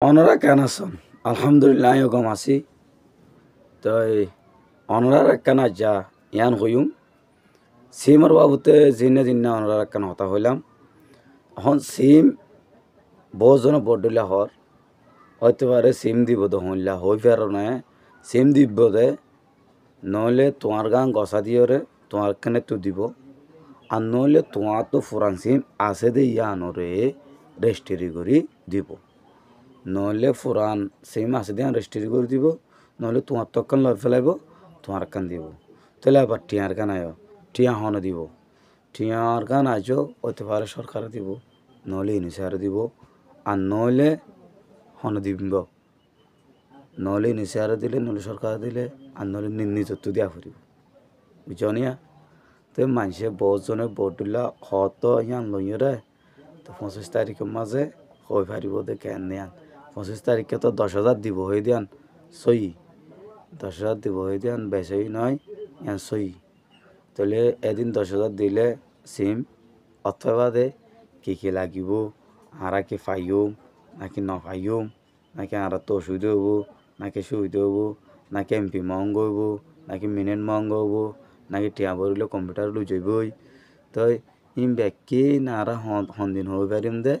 অনরা কেন আছেন? আলহামদুলিল্লাহ গম আছি। তই অনরার কেন যা ইয়ান হইম সিমর বাবুতে জিনে জিন্না অনরার কেন হতা হইলাম। এখন সিম বহুজন বড়দিলা হর হইতে পারে সিম দিব দহইলা হই ফের না সিম দিব দে নইলে তোমার গান গসা দিওরে তোমার কেনে তো দিব আর নইলে তোমার তো ফুরান সিম আছে দে ইয়ানরে রেজিস্ট্রি করি দিব। নইলে ফুরান সিম আছে দিয়ে রেজিস্ট্রি করে দিব, নইলে তোমার তখন লয় ফেলাইব তোমার কান দিব। তাহলে আবার টিয়ার গান আয় টিয়া হন দিব, টিয়ার গান আজও হইতে পারে সরকার দিব, নইলে ইউনিসার দিব আর নইলে হন দিব, নইলে ইউনিসার দিলে নইলে সরকার দিলে আর নইলে নিজত্ব দিয়া ফুরিব বুঝনিয়া। তো মানুষে বহুজনে ভোট দিলা হত ইয়ান লইরে তো 25 তারিখের মাঝে হয়ে পারিব দেখে নেন। 25 তারিখে তো 10,000 দিব হয়ে দিয়ান সই, 10,000 দিব হয়ে দিয়ান বেশি নয় ইয়ান সই। তাহলে এদিন 10,000 দিলে সিম অথবা দে কি লাগিব আরা কি ফাইম নাকি ন ফাইম নাকি আরা তো অসুবিধা হবো নাকি সুবিধা হবো নাকি এমপি মহঙ্গ হইব নাকি মিনিট মহঙ্গ হবো নাকি টিয়া বরিলে কম্পিউটার লুই যাইবই। তো ইম ব্যাকি না আরা হন্দিন হয়ে পারিম দে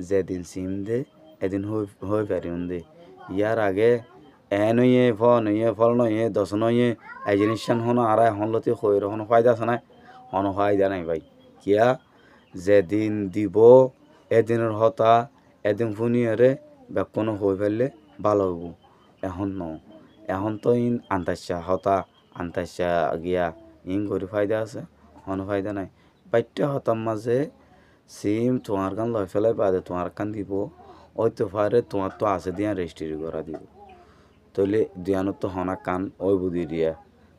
যেদিন সিম দে এদিন হয়ে পারিম দে। ইয়ার আগে নইয়ে ফল নইয়ে 10 নইয়ে এই জিনিস হন আর হনলতি হইর হন ফায়দা আছে না? হন ফায়দা নাই ভাই। কিয়া যেদিন দিব এদিনের হতা এদিন ফুনিয়ারে ব্যাপন হয়ে ফেললে ভালো হইব। এখন ন এখন তো ইন আন্তাসা হতা আন্তাসা গিয়া ইন করে ফায়দা আছে, হন ফায়দা নাই। বাইটটা হতার মাঝে সিম তোমার কান লয় ফেলাই বাদে তোমার কান দিব ওইতে পারে তোমার তো আছে দিয়া রেজিস্ট্রি করা দিব। তাহলে দিয়ানত তো হনা কান ওই বুদ্ধি দিয়া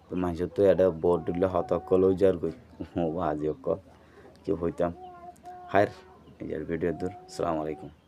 তো মানুষের তো এটা ভোট দিলে হতকল ওই যার কই আজি অকল কেউ হইতাম হায়ের এই যার ভিডিও দূর। আসসালামু আলাইকুম।